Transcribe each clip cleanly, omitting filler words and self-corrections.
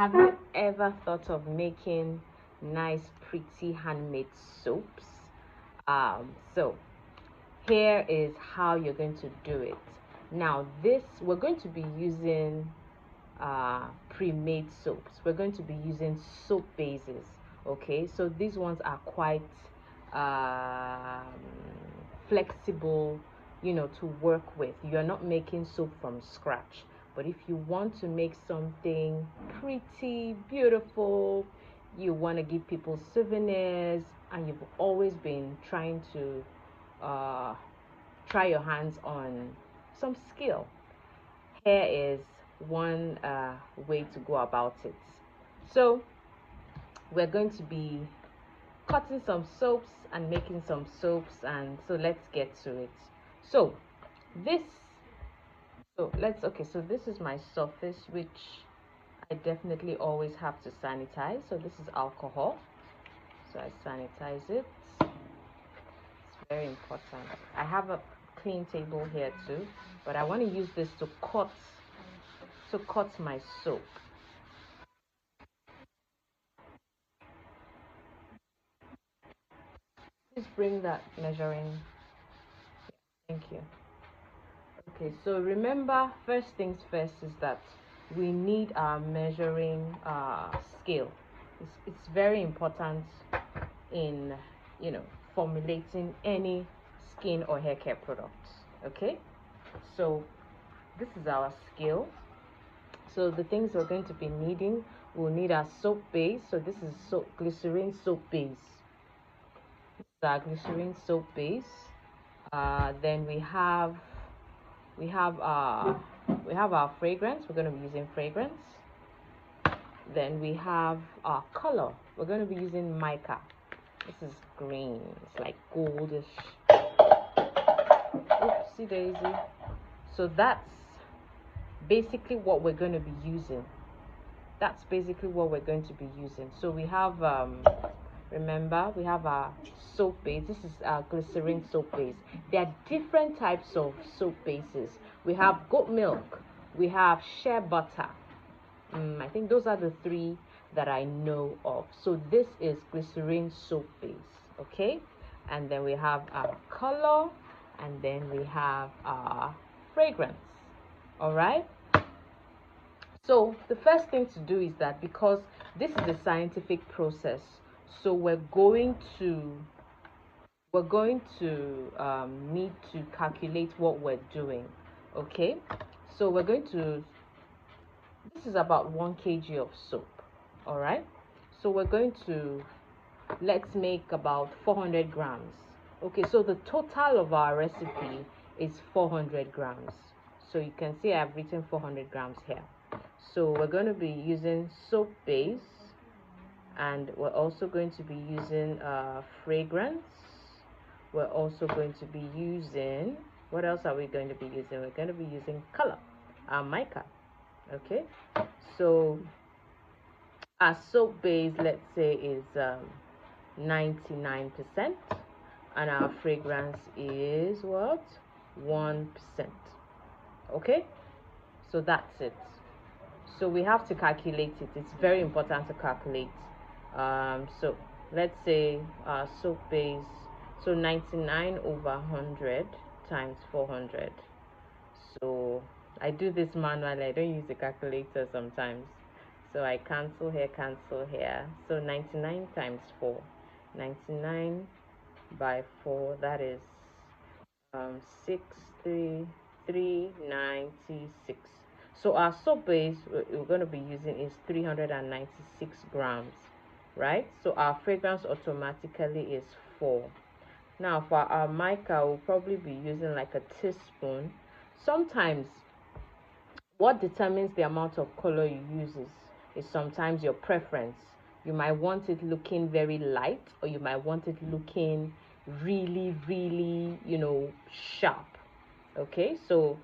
Have you ever thought of making nice, pretty handmade soaps? So here is how you're going to do it. Now, this we're going to be using pre-made soaps. We're going to be using soap bases. Okay, so these ones are quite um, flexible, to work with. You're not making soap from scratch. But if you want to make something pretty, beautiful, you want to give people souvenirs, and you've always been trying to try your hands on some skill, here is one way to go about it. So we're going to be cutting some soaps and making some soaps, and so let's get to it. So this so this is my surface, which I definitely always have to sanitize. So this is alcohol, so I sanitize it. It's very important. I have a clean table here too, but I want to use this to cut my soap. Please bring that measuring. Thank you. Okay, so remember, first things first is that we need our measuring scale. It's very important in, formulating any skin or hair care products. Okay, so this is our scale. So the things we're going to be needing, we'll need our soap base. So this is glycerin soap base. This is our glycerin soap base. Then we have our fragrance. We're going to be using fragrance. Then we have our color. We're going to be using mica. This is green. It's like goldish. Oopsie daisy. So that's basically what we're going to be using. That's basically what we're going to be using. So we have remember, we have our soap base. This is our glycerin soap base. There are different types of soap bases. We have goat milk, we have shea butter. I think those are the three that I know of. So this is glycerin soap base. Okay, and then we have our color, and then we have our fragrance. All right, so the first thing to do is that, because this is a scientific process, so we're going to need to calculate what we're doing. Okay, so we're going to, this is about 1 kg of soap. All right, so we're going to, let's make about 400 grams. Okay, so the total of our recipe is 400 grams. So you can see I've written 400 grams here. So we're going to be using soap base, and we're also going to be using fragrance. We're also going to be using, what else are we going to be using? We're going to be using color, mica. Okay, so our soap base, let's say, is 99%, and our fragrance is what, 1%. Okay, so that's it. So we have to calculate it. It's very important to calculate. So let's say soap base, so 99 over 100 times 400. So I do this manually. I don't use the calculator sometimes. So I cancel here. So 99 times 4. 99 by 4, that is 63396. So our soap base we're going to be using is 396 grams, right? So our fragrance automatically is 4. Now for our mica, we'll probably be using like a teaspoon. Sometimes what determines the amount of color you use is sometimes your preference. You might want it looking very light, or you might want it looking really, really, sharp. Okay, so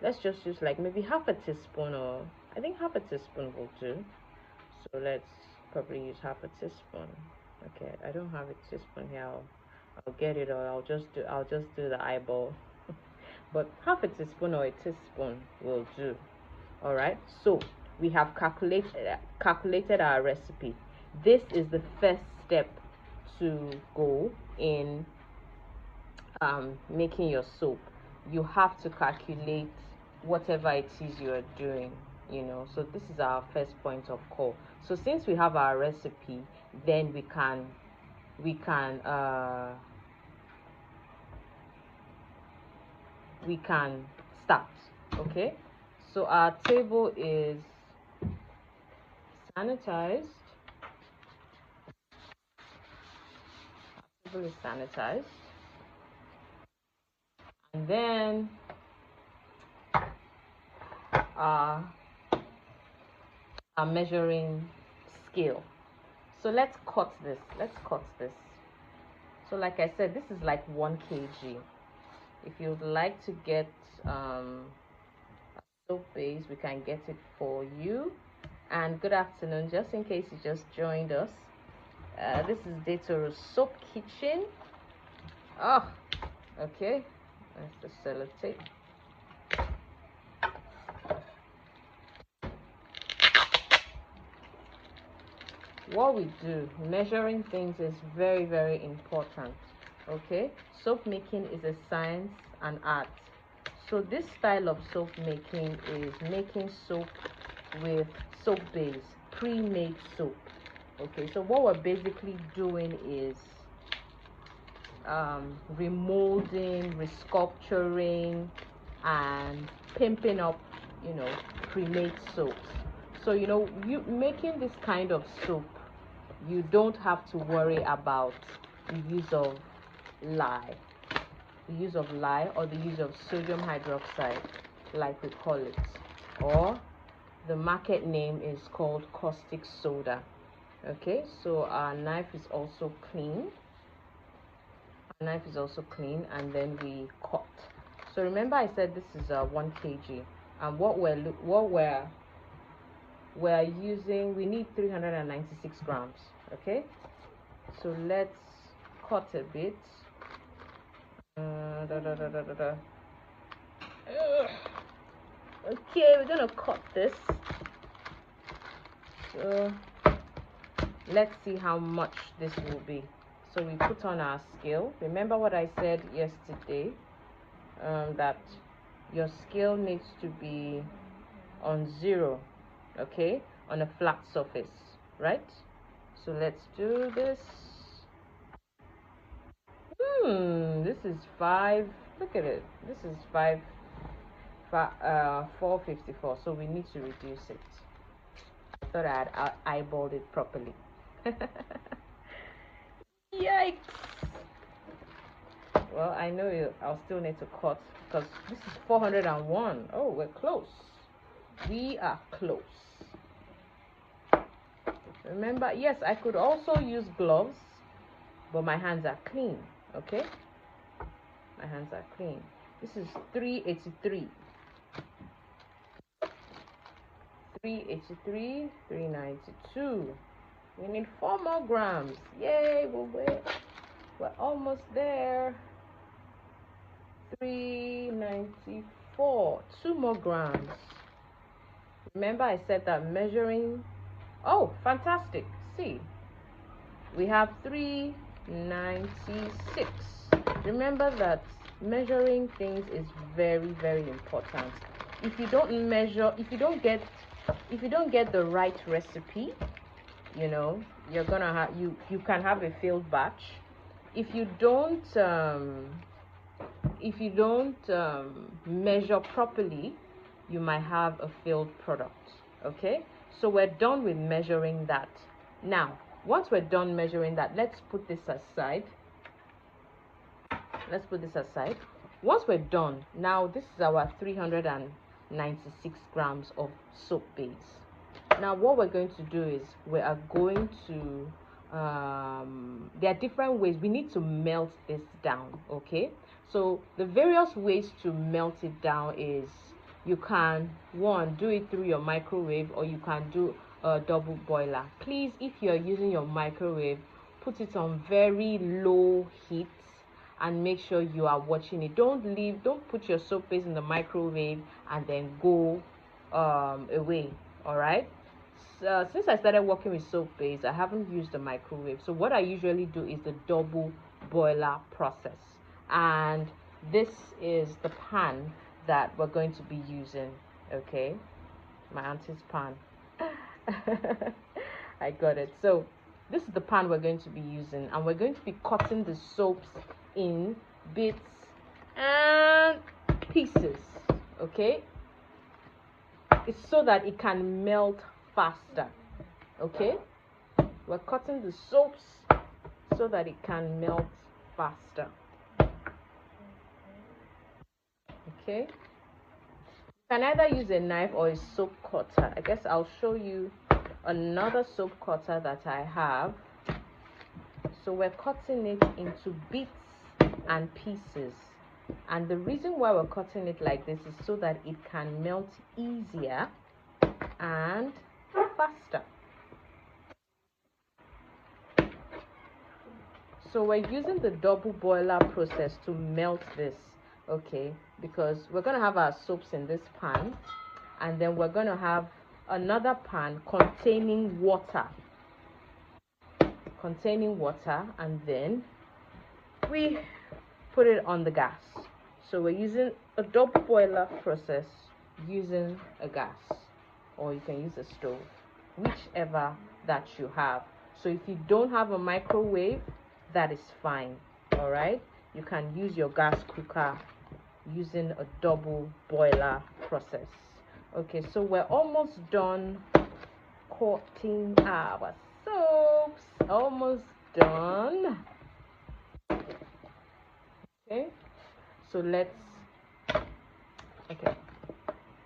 let's just use like maybe half a teaspoon, or I think half a teaspoon will do. So let's probably use half a teaspoon. Okay, I don't have a teaspoon here. I'll get it, or I'll just do the eyeball. But half a teaspoon or a teaspoon will do. All right, so we have calculated our recipe. This is the first step to go in making your soap. You have to calculate whatever it is you are doing, you know. So this is our first point of call. So since we have our recipe, then we can start. Okay, so our table is sanitized. Our table is sanitized, and then our measuring scale. So let's cut this. So like I said, this is like 1 kg. If you'd like to get soap base, we can get it for you. And good afternoon, just in case you just joined us, this is Daytoro's Soap Kitchen. Oh, okay, that's the sellotape. What we do, measuring things, is very, very important. Okay, soap making is a science and art. So this style of soap making is making soap with soap base, pre-made soap. Okay, so what we're basically doing is remolding, resculpturing, and pimping up, you know, pre-made soaps. So, you know, you making this kind of soap, you don't have to worry about the use of lye, or the use of sodium hydroxide, like we call it, or the market name is called caustic soda. Okay, so our knife is also clean. And then we cut. So remember I said this is 1 kg, and what we're using, we need 396 grams. Okay, so let's cut a bit. Okay, we're gonna cut this. So let's see how much this will be. So we put on our scale. Remember what I said yesterday, that your scale needs to be on 0, okay, on a flat surface, right? So let's do this. This is 5. Look at it. This is 454. So we need to reduce it. I thought I had eyeballed it properly. Yikes! Well, I know I'll still need to cut, because this is 401. Oh, we're close. We are close. Remember, yes, I could also use gloves, but my hands are clean. Okay, my hands are clean. This is 383. 383, 392. We need 4 more grams. Yay, we're almost there. 394. 2 more grams. Remember I said that measuring. Oh, fantastic. See, we have 396. Remember that measuring things is very, very important. If you don't measure, if you don't get the right recipe, you know, you're gonna have you can have a failed batch. If you don't measure properly, you might have a failed product. Okay, so we're done with measuring that. Now once we're done measuring that, let's put this aside. Once we're done, now this is our 396 grams of soap base. Now what we're going to do is we are going to there are different ways we need to melt this down. Okay, so the various ways to melt it down is, you can do it through your microwave, or you can do a double boiler. Please, if you're using your microwave, put it on very low heat and make sure you are watching it. Don't put your soap base in the microwave and then go away. All right. So, since I started working with soap base, I haven't used the microwave. So what I usually do is the double boiler process. And this is the pan that we're going to be using. Okay, my auntie's pan. I got it. So this is the pan we're going to be using, and we're going to be cutting the soaps in bits and pieces. Okay, it's so that it can melt faster. Okay, we're cutting the soaps so that it can melt faster. Okay, you can either use a knife or a soap cutter. I guess I'll show you another soap cutter that I have. So we're cutting it into bits and pieces, and the reason why we're cutting it like this is so that it can melt easier and faster. So we're using the double boiler process to melt this, okay, because we're going to have our soaps in this pan, and then we're going to have another pan containing water, and then we put it on the gas. So we're using a double boiler process using a gas, or you can use a stove, whichever that you have. So if you don't have a microwave, that is fine. All right, you can use your gas cooker using a double boiler process. Okay, so we're almost done cutting our soaps. Almost done. Okay, so let's, okay,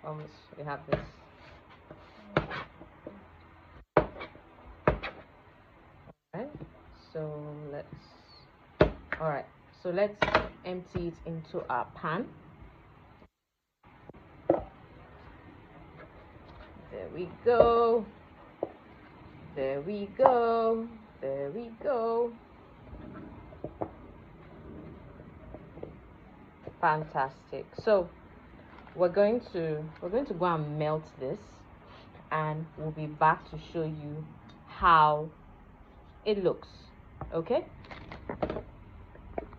almost, we have this. Alright, so let's empty it into our pan. There we go. There we go. There we go. Fantastic. So we're going to go and melt this, and we'll be back to show you how it looks. Okay?